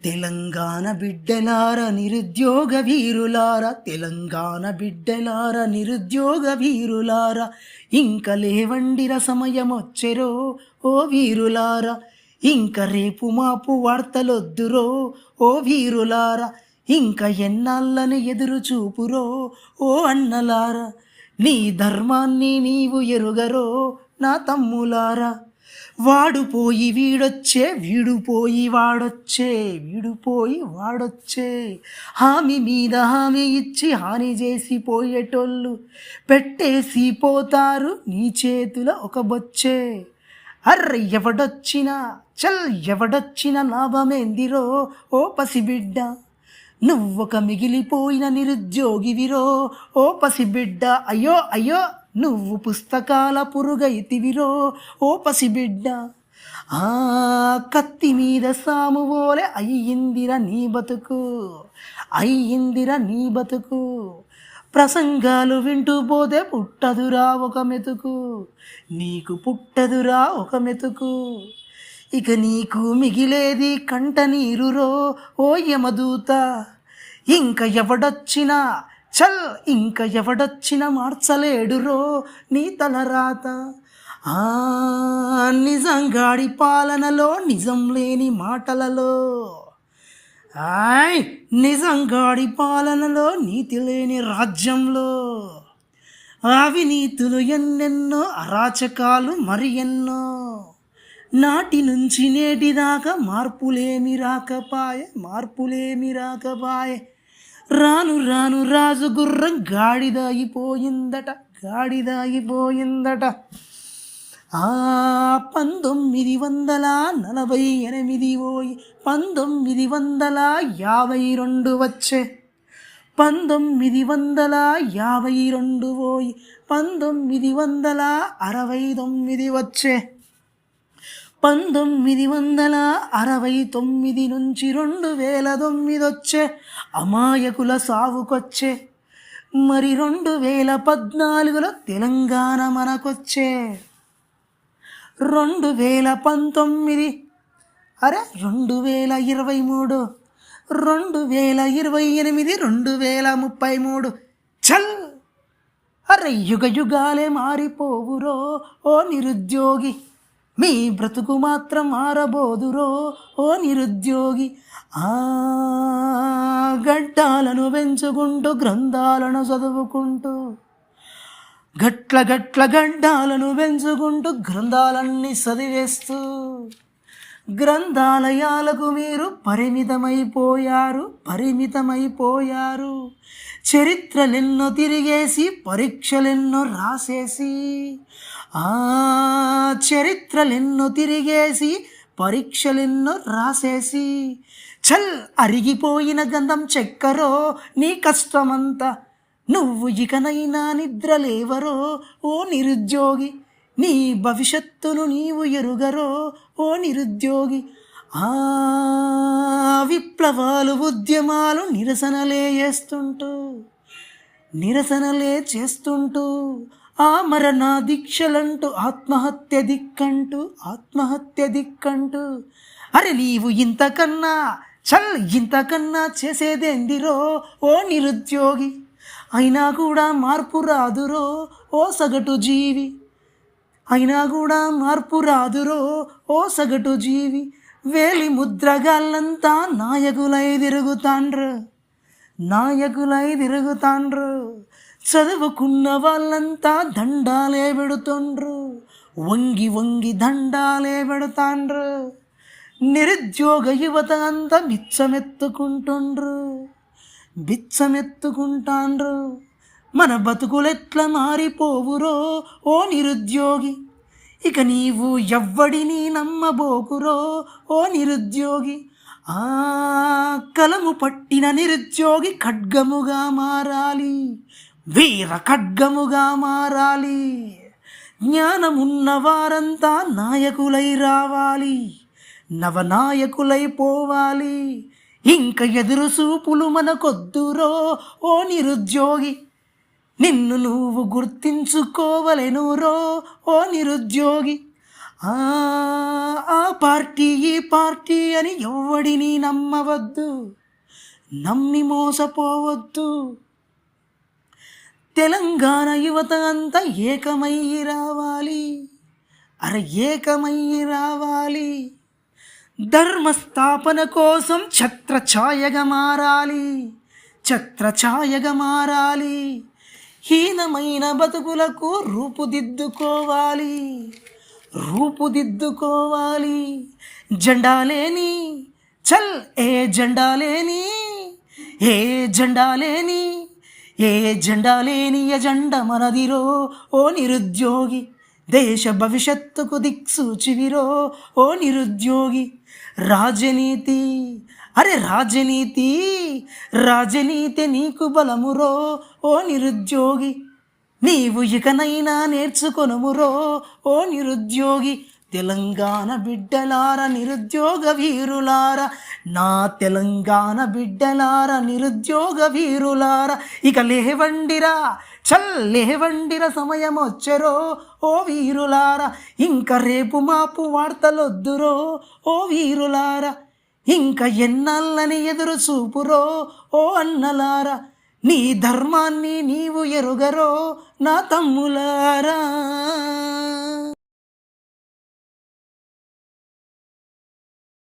తెలంగాణ బిడ్డలార నిరుద్యోగ వీరులార, తెలంగాణ బిడ్డలార నిరుద్యోగ వీరులార, ఇంక లేవండిర సమయమొచ్చెరో ఓ వీరులార, ఇంక రేపు మాపు వార్తలొద్దురో ఓ వీరులార, ఇంక ఎన్నాళ్ళని ఎదురు చూపురో ఓ అన్నలార, నీ ధర్మాన్ని నీవు ఎరుగరో నా తమ్ములారా. వాడుపోయి వీడొచ్చే, వీడుపోయి వాడొచ్చే, వీడుపోయి వాడొచ్చే, హామీ మీద హామీ ఇచ్చి హాని చేసి పోయేటోళ్ళు పెట్టేసి పోతారు నీ చేతుల ఒక బొచ్చే. అర్ర ఎవడొచ్చినా ఎవడొచ్చిన లాభమేందిరో ఓ పసిబిడ్డ, నువ్వొక మిగిలిపోయిన నిరుద్యోగివిరో ఓ పసిబిడ్డ. అయ్యో అయ్యో నువ్వు పుస్తకాల పురుగైతివిరో ఓ పసిబిడ్డ. కత్తి మీద సామువోలే అయ్యిందిర నీ బతుకు, అయ్యిందిర నీ బతుకు. ప్రసంగాలు వింటూ పోతే పుట్టదురా ఒక మెతుకు, నీకు పుట్టదురా ఒక మెతుకు. ఇక నీకు మిగిలేది కంట నీరురో ఓ యమదూత. ఇంక ఎవడొచ్చినా ఇంక ఎవడొచ్చినా మార్చలేడురో నీ తలరాత. నిజంగాడి పాలనలో నిజం లేని మాటలలో, నిజంగాడి పాలనలో నీతి లేని రాజ్యంలో, అవినీతులు ఎన్నెన్నో, అరాచకాలు మరి ఎన్నో. నాటి నుంచి నేటిదాకా మార్పులేమి రాకపాయే, మార్పులేమి రాకపాయే. రాను రాను రాజు గుర్రం గాడిదాగిపోయిందట, గాడిదాగిపోయిందట. 1948 పోయి 1952 వచ్చే, 1952 పోయి 1969 వచ్చే. 1969 నుంచి 2009 వచ్చే, అమాయకుల సావుకొచ్చే. మరి 2014లో తెలంగాణ మనకొచ్చే. 2019 2023, 2028, 2033 చల్. యుగ యుగాలే మారిపోవురో ఓ నిరుద్యోగి, మీ బ్రతుకు మాత్రం మారబోదురో ఓ నిరుద్యోగి. గడ్డాలను పెంచుకుంటూ గ్రంథాలను చదువుకుంటూ, గట్ల గడ్డాలను పెంచుకుంటూ గ్రంథాలన్నీ చదివేస్తూ, గ్రంథాలయాలకు మీరు పరిమితమైపోయారు. చరిత్రలెన్నో తిరిగేసి, పరీక్షలెన్నో రాసేసి, చరిత్రలెన్నో తిరిగేసి, పరీక్షలెన్నో రాసేసి, అరిగిపోయిన గంధం చెక్కరో నీ కష్టమంతా. నువ్వు ఇకనైనా నిద్రలేవరో ఓ నిరుద్యోగి, నీ భవిష్యత్తును నీవు ఎరుగరో ఓ నిరుద్యోగి. విప్లవాలు, ఉద్యమాలు, నిరసనలే చేస్తుంటూ, మరణ దీక్షలంటూ, ఆత్మహత్య దిక్కంటూ. అరే నీవు ఇంతకన్నా చేసేదేందిరో ఓ నిరుద్యోగి. అయినా కూడా మార్పు రాదురో ఓ సగటు జీవి, అయినా కూడా మార్పు రాదురో ఓ సగటు జీవి. వేలి ముద్రగాళ్ళంతా నాయకులై తిరుగుతాండ్రు, చదువుకున్న వాళ్ళంతా దండాలే పెడుతుండ్రు, వంగి వంగి దండాలే పెడతాండ్రు. నిరుద్యోగ యువత అంతా బిచ్చమెత్తుకుంటాండ్రు. మన బతుకులెట్లా మారిపోవురో ఓ నిరుద్యోగి. ఇక నీవు ఎవ్వడిని నమ్మబోకురో ఓ నిరుద్యోగి. కలము పట్టిన నిరుద్యోగి ఖడ్గముగా మారాలి, వీర ఖడ్గముగా మారాలి. జ్ఞానమున్న వారంతా నాయకులై రావాలి, నవనాయకులై పోవాలి. ఇంక ఎదురు చూపులు మనకొద్దురో ఓ నిరుద్యోగి. నిన్ను నువ్వు గుర్తించుకోవలెనురో ఓ నిరుద్యోగి. ఆ ఆ పార్టీ ఈ పార్టీ అని ఎవ్వడిని నమ్మవద్దు, నమ్మి మోసపోవద్దు. తెలంగాణ యువత అంతా ఏకమయ్యి రావాలి, ఏకమయ్యి రావాలి. ధర్మస్థాపన కోసం ఛత్రఛాయగా మారాలి, ఛత్రఛాయగా మారాలి. హీనమైన బతుకులకు రూపుదిద్దుకోవాలి, రూపుదిద్దుకోవాలి. జెండా లేని చల్ ఏ జెండా లేని, ఏ జెండా లేని, ఏ జెండా లేని ఎజెండా మనదిరో ఓ నిరుద్యోగి. దేశ భవిష్యత్తుకు దిక్సూచివిరో ఓ నిరుద్యోగి. రాజనీతి రాజనీతి, రాజనీతి నీకు బలమురో ఓ నిరుద్యోగి. నీవు ఇకనైనా నేర్చుకొనుమురో ఓ నిరుద్యోగి. తెలంగాణ బిడ్డలార నిరుద్యోగ వీరులార, నా తెలంగాణ బిడ్డలార నిరుద్యోగ వీరులార. ఇక లేవండిరా లేవండిర సమయం వచ్చరో ఓ వీరులార. ఇంక రేపు మాపు వార్తలొద్దురో ఓ వీరులార. ఇంక ఎన్నాళ్ళని ఎదురు చూపురో ఓ అన్నలారా. నీ ధర్మాన్ని నీవు ఎరుగరో నా తమ్ములారా.